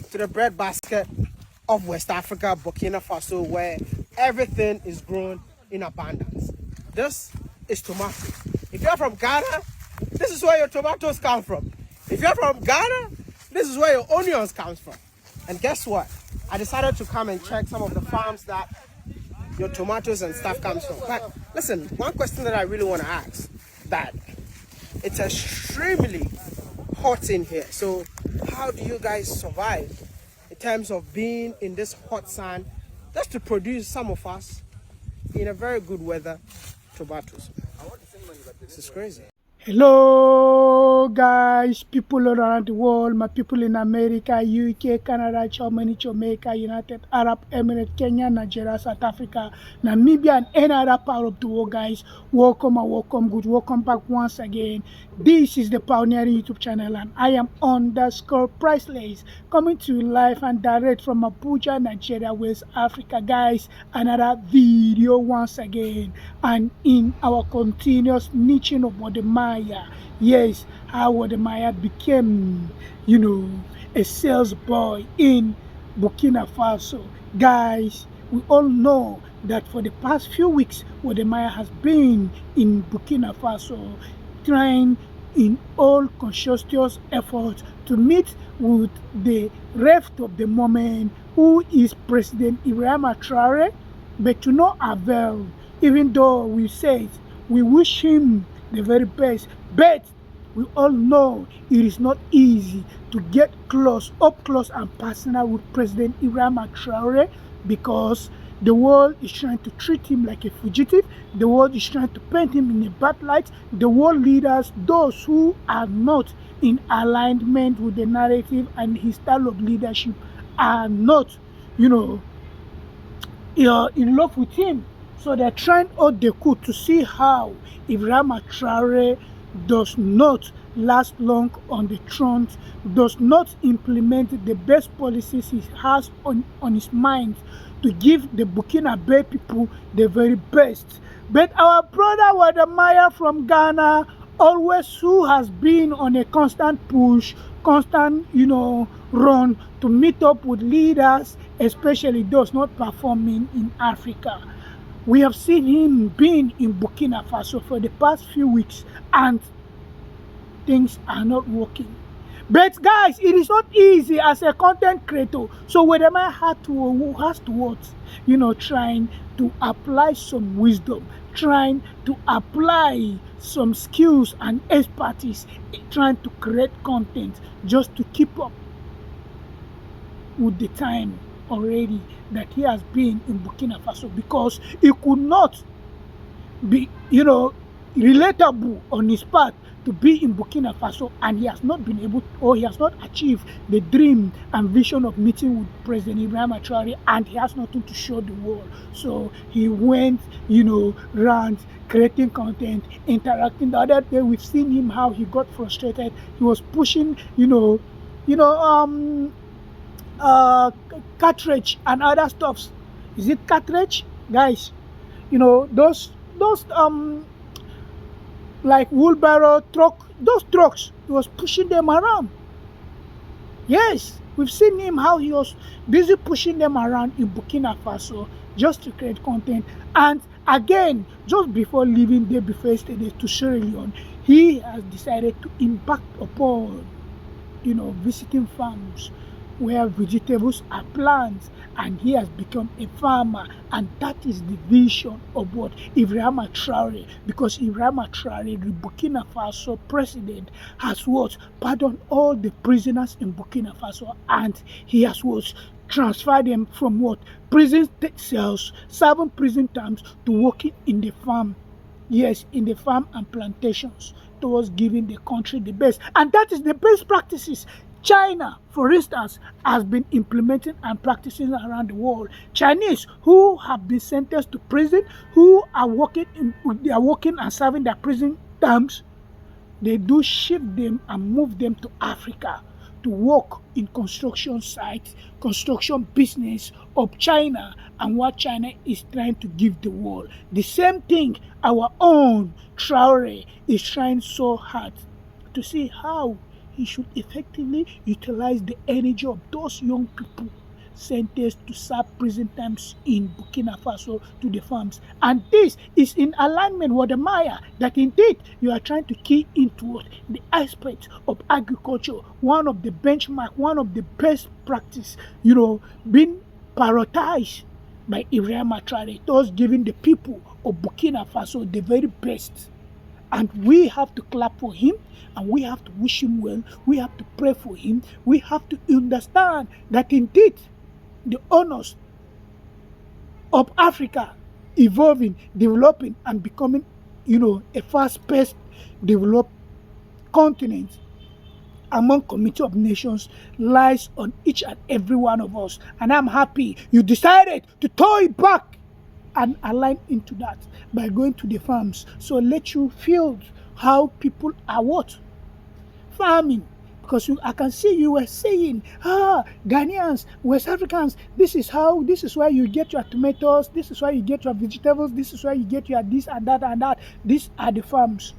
to the breadbasket of West Africa, Burkina Faso, where everything is grown in abundance. This is tomatoes. If you're from Ghana, this is where your tomatoes come from. If you're from Ghana, this is where your onions come from. And guess what? I decided to come and check some of the farms that your tomatoes and stuff comes from. But listen, one question that I really want to ask, that it's extremely hot in here. So how do you guys survive in terms of being in this hot sun just to produce, some of us, in a very good weather, tomatoes? This is crazy. Hello guys, people all around the world, my people in America, UK, Canada, Germany, Jamaica, United Arab Emirates, Kenya, Nigeria, South Africa, Namibia, and any other part of the world. Guys, welcome and welcome, good, welcome back once again. This is the Pioneering YouTube channel and I am _priceless, coming to you live and direct from Abuja, Nigeria, West Africa. Guys, another video once again, and in our continuous niching of Wode Maya. Yes, how Wode Maya became, a sales boy in Burkina Faso. Guys, we all know that for the past few weeks, Wode Maya has been in Burkina Faso, trying in all conscientious efforts to meet with the reft of the moment, who is President Ibrahima Traore, but to no avail. Even though we said we wish him the very best, but we all know it is not easy to get up close and personal with President Ibrahima Traore, because the world is trying to treat him like a fugitive. The world is trying to paint him in a bad light. The world leaders, those who are not in alignment with the narrative and his style of leadership, are not, in love with him. So they're trying all they could to see how Ibrahima Traore does not last long on the throne, does not implement the best policies he has on his mind to give the Burkina Faso people the very best. But our brother Wode Maya from Ghana, always who has been on a constant push, constant, run to meet up with leaders, especially those not performing in Africa. We have seen him being in Burkina Faso for the past few weeks and things are not working. But guys, it is not easy as a content creator. So Wode Maya has to what? Trying to apply some wisdom, trying to apply some skills and expertise, trying to create content just to keep up with the time already that he has been in Burkina Faso, because he could not be, relatable on his part to be in Burkina Faso, and he has not been able, or he has not achieved the dream and vision of meeting with President Ibrahima Traore, and he has nothing to show the world. So he went, around creating content, interacting. The other day we've seen him how he got frustrated. He was pushing, cartridge and other stuffs. Is it cartridge, guys? Those like wheelbarrow truck, those trucks, he was pushing them around. Yes, we've seen him how he was busy pushing them around in Burkina Faso just to create content. And again, just before leaving there, before yesterday, to Sierra Leone, he has decided to embark upon visiting farms where vegetables are planted, and he has become a farmer. And that is the vision of what Ibrahima Traore, because Ibrahima Traore, the Burkina Faso president, has what pardoned all the prisoners in Burkina Faso, and he has what transferred them from what prison cells, 7 prison terms, to working in the farm. Yes, in the farm and plantations, towards giving the country the best. And that is the best practices China, for instance, has been implementing and practicing around the world. Chinese who have been sentenced to prison, who are working and serving their prison terms, they do ship them and move them to Africa to work in construction sites, construction business of China, and what China is trying to give the world. The same thing our own Traore is trying so hard to see how he should effectively utilize the energy of those young people sentenced to serve prison terms in Burkina Faso to the farms. And this is in alignment with the Maya that indeed you are trying to key into the aspect of agriculture, one of the benchmark, one of the best practice, being prioritized by Ibrahima Traore, thus giving the people of Burkina Faso the very best. And we have to clap for him, and we have to wish him well. We have to pray for him. We have to understand that indeed the honors of Africa evolving, developing, and becoming, a fast-paced developed continent among community of nations lies on each and every one of us. And I'm happy you decided to throw it back and align into that by going to the farms. So let you feel how people are what? Farming. Because I can see you were saying, Ghanaians, West Africans, this is where you get your tomatoes, this is where you get your vegetables, this is where you get your this and that and that. These are the farms.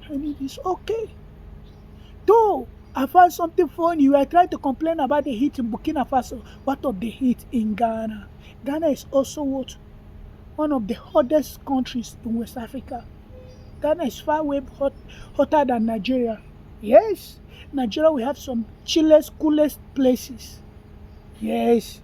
And it is okay. Though I found something funny, you were trying to complain about the heat in Burkina Faso. What of the heat in Ghana? Ghana is also what? One of the hottest countries in West Africa. Ghana is far way hotter than Nigeria. Yes, Nigeria we have some chillest, coolest places. Yes,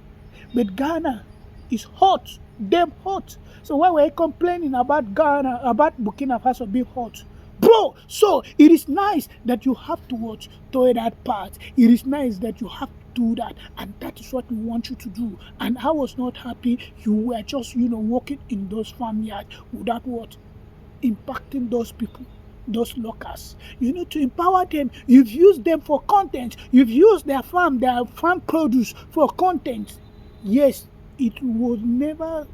but Ghana is hot, damn hot. So why were you complaining about Ghana, about Burkina Faso being hot? Bro, so it is nice that you have to watch to that part. It is nice that you have to do that, and that is what we want you to do. And I was not happy you were just working in those farmyards without what impacting those people, those locals. You need to empower them. You've used them for content. You've used their farm produce for content. Yes, it would never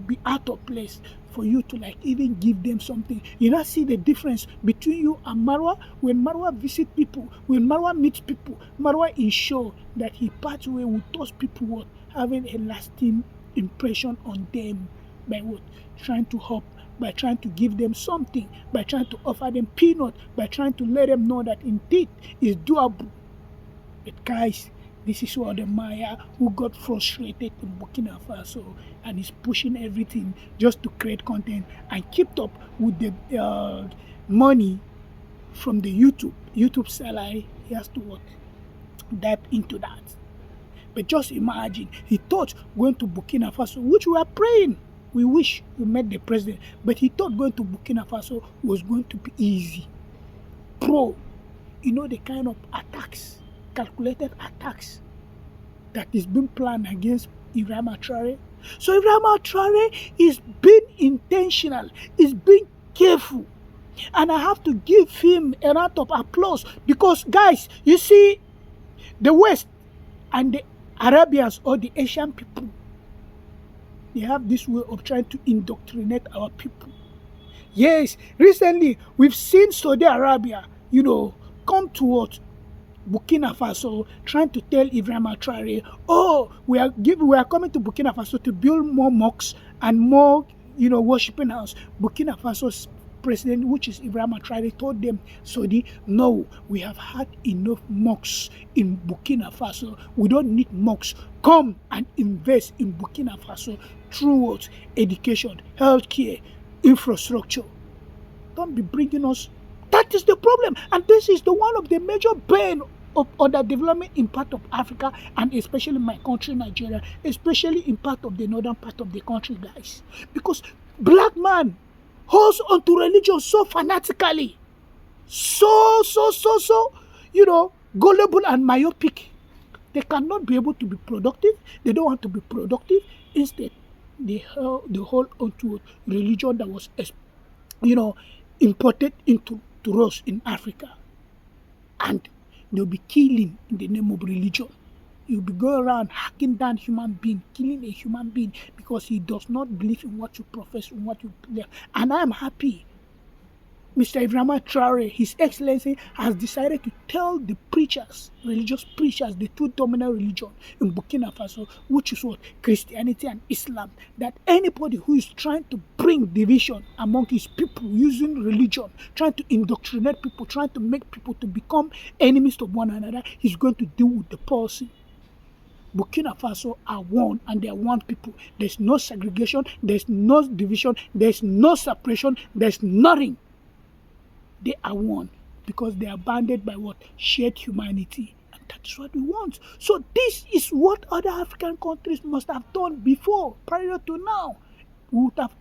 be out of place for you to even give them something. You now see the difference between you and Marwa. When Marwa visit people, when Marwa meets people, Marwa ensure that he parts away with those people what having a lasting impression on them by what trying to help, by trying to give them something, by trying to offer them peanut, by trying to let them know that indeed it's doable. But guys, this is Wode Maya who got frustrated in Burkina Faso and is pushing everything just to create content and keep up with the money from the YouTube salary. He has to what? Dive into that. But just imagine, he thought going to Burkina Faso, which we are praying, we wish we met the president, but he thought going to Burkina Faso was going to be easy. Bro, the kind of attacks, calculated attacks that is being planned against Ibrahima Traore. So Ibrahima Traore is being intentional, is being careful. And I have to give him a round of applause because, guys, you see, the West and the Arabians or the Asian people, they have this way of trying to indoctrinate our people. Yes, recently we've seen Saudi Arabia, come towards Burkina Faso trying to tell Ibrahima Traore, we are coming to Burkina Faso to build more mosques and more, worshiping house. Burkina Faso's president, which is Ibrahima Traore, told them, Saudi, no, we have had enough mosques in Burkina Faso. We don't need mosques. Come and invest in Burkina Faso through what? Education, healthcare, infrastructure. Don't be bringing us. That is the problem, and this is the one of the major pain of underdevelopment in part of Africa, and especially my country, Nigeria, especially in part of the northern part of the country, guys. Because black man holds onto religion so fanatically, so, gullible and myopic. They cannot be able to be productive. They don't want to be productive. Instead, they hold onto religion that was, imported into us in Africa. And they'll be killing in the name of religion. You'll be going around hacking down human being, killing a human being because he does not believe in what you profess, in what you believe. And I'm happy Mr. Ibrahima Traore, His Excellency, has decided to tell the preachers, religious preachers, the two dominant religion in Burkina Faso, which is what? Christianity and Islam, that anybody who is trying to bring division among his people using religion, trying to indoctrinate people, trying to make people to become enemies of one another, he's going to deal with the person. Burkina Faso are one, and they are one people. There's no segregation, there's no division, there's no separation, there's nothing. They are one because they are bounded by what? Shared humanity. And that is what we want. So this is what other African countries must have done before, prior to now. We would have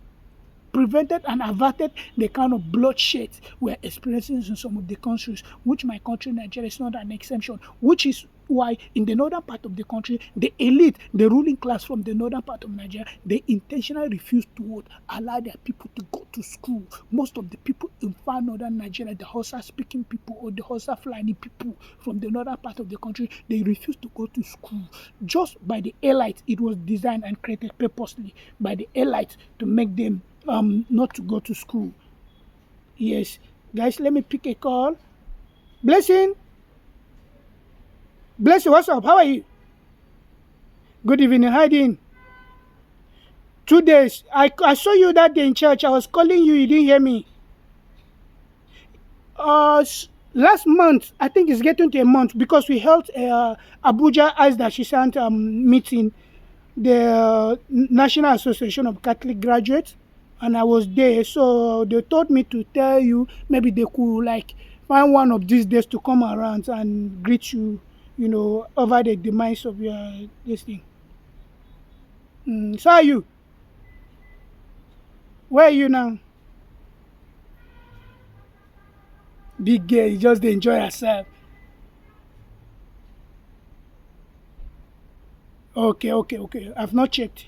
prevented and averted the kind of bloodshed we're experiencing in some of the countries, which my country, Nigeria, is not an exception, which is why in the northern part of the country, the elite, the ruling class from the northern part of Nigeria, they intentionally refuse to allow their people to go to school. Most of the people in far northern Nigeria, the Hausa-speaking people or the Hausa-Fulani people from the northern part of the country, they refuse to go to school. Just by the elites, it was designed and created purposely by the elites to make them not to go to school. Yes, guys, let me pick a call. Blessing, what's up? How are you? Good evening. How are you doing? 2 days. I saw you that day in church. I was calling you. You didn't hear me. Last month, I think it's getting to a month because we held Abuja as that she sent meeting, the National Association of Catholic Graduates. And I was there, so they told me to tell you maybe they could like find one of these days to come around and greet you, over the demise of your this thing. So are you? Where are you now? Big girl, you just enjoy yourself. Okay. I've not checked.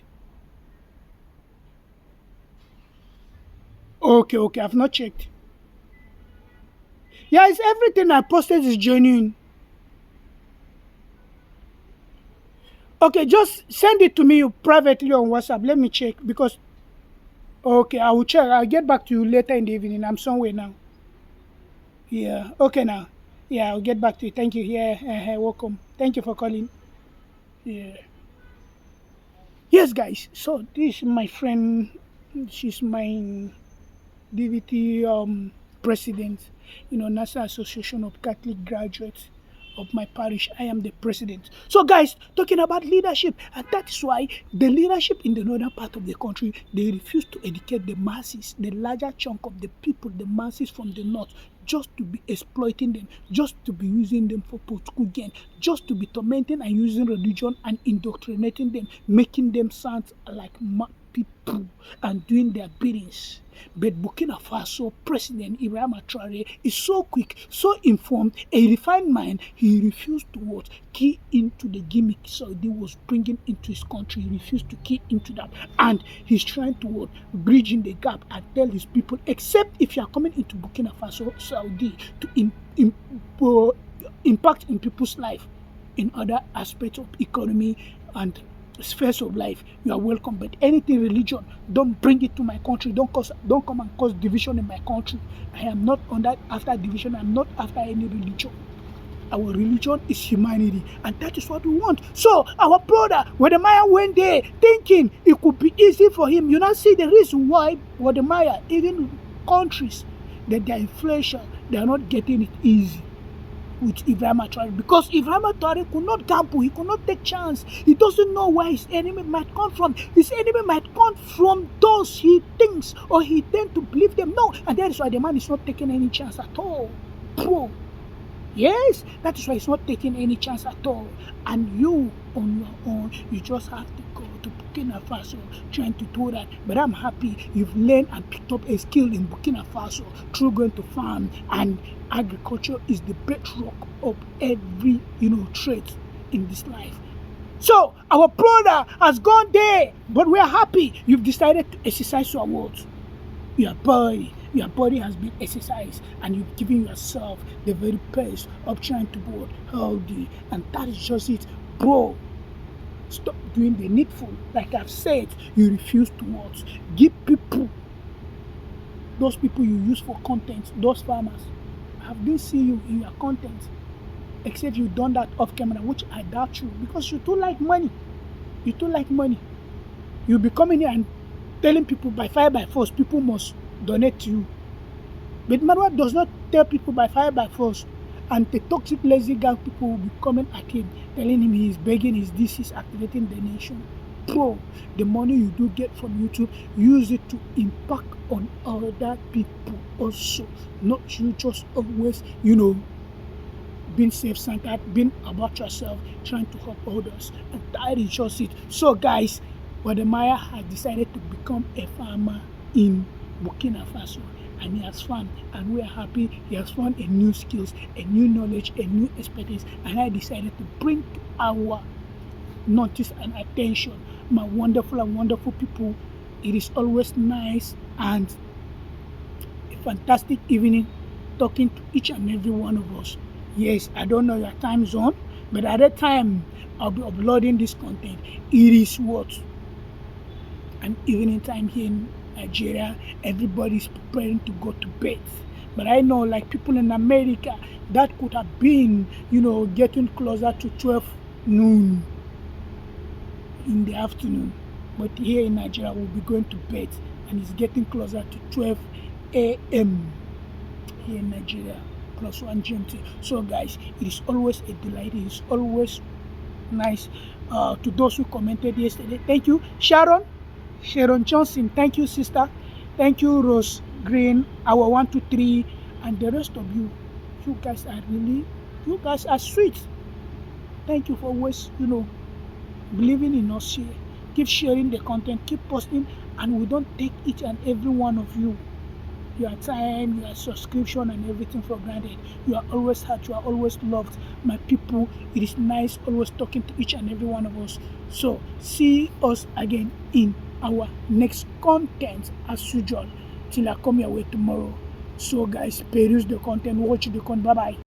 Okay. I've not checked. Yeah, it's everything I posted is genuine. Okay, just send it to me privately on WhatsApp. Let me check because. Okay, I will check. I'll get back to you later in the evening. I'm somewhere now. Yeah. Okay now. Yeah, I'll get back to you. Thank you. Yeah. Welcome. Thank you for calling. Yeah. Yes, guys. So this is my friend. She's my DVT president, National Association of Catholic Graduates of my parish. I am the president. So guys, talking about leadership, and that is why the leadership in the northern part of the country, they refuse to educate the masses, the larger chunk of the people, the masses from the north, just to be exploiting them, just to be using them for political gain, just to be tormenting and using religion and indoctrinating them, making them sound like people and doing their biddings. But Burkina Faso President Ibrahima Traore is so quick, so informed, a refined mind. He refused to key into the gimmick Saudi was bringing into his country. He refused to key into that, and he's trying to bridge in the gap and tell his people, except if you are coming into Burkina Faso, Saudi, to impact in people's life in other aspects of economy and spheres of life, you are welcome. But anything religion, don't bring it to my country. Don't come and cause division in my country. I am not after division. I'm not after any religion. Our religion is humanity, and that is what we want. So our brother Wode Maya went there thinking it could be easy for him. You now see the reason why Wode Maya, even countries that their inflation, they are not getting it easy with Ibrahima Traore, because Ibrahima Traore could not gamble, he could not take chance. He doesn't know where his enemy might come from. His enemy might come from those he thinks or he tends to believe them. No, and that is why the man is not taking any chance at all. Bro. Yes, that is why he's not taking any chance at all. And you, on your own, you just have to go to Burkina Faso trying to do that. But I'm happy you've learned and picked up a skill in Burkina Faso through going to farm, and agriculture is the bedrock of every trade in this life. So our brother has gone there, but we are happy you've decided to exercise your words. Your body has been exercised, and you've given yourself the very best of trying to be healthy, and that is just it, bro. Stop doing the needful. Like I've said, you refuse to give people those people you use for content, those farmers, have been seeing you in your content, except you've done that off camera, which I doubt you, because you too like money. You too like money. You'll be coming here and telling people by fire by force, people must donate to you. But Marwa does not tell people by fire by force, and the toxic lazy gang people will be coming at him, telling him he's begging, he's activating the nation. Bro, the money you do get from YouTube, use it to impact on other people also. Not you just always, being self-centered, being about yourself, trying to help others. And that is just it. So guys, Wode Maya has decided to become a farmer in Burkina Faso. And he has found, and we are happy, he has found a new skills, a new knowledge, a new expertise. And I decided to bring our notice and attention. My wonderful and wonderful people, it is always nice and a fantastic evening talking to each and every one of us. Yes, I don't know your time zone, but at that time I'll be uploading this content. It is what? An evening time here in Nigeria. Everybody's preparing to go to bed. But I know, like people in America, that could have been, getting closer to 12 noon in the afternoon. But here in Nigeria, we'll be going to bed, and it's getting closer to 12 a.m. here in Nigeria, +1 GMT. So guys, it is always a delight. It is always nice. To those who commented yesterday, thank you. Sharon Johnson, thank you, sister. Thank you, Rose Green, our 123, and the rest of you. You guys are sweet. Thank you for always, believing in us here. Keep sharing the content, keep posting, and we don't take each and every one of you, your time, your subscription, and everything for granted. You are always hurt, you are always loved. My people, it is nice always talking to each and every one of us. So see us again in our next content as usual, till I come your way tomorrow. So guys, peruse the content, watch the content. Bye bye.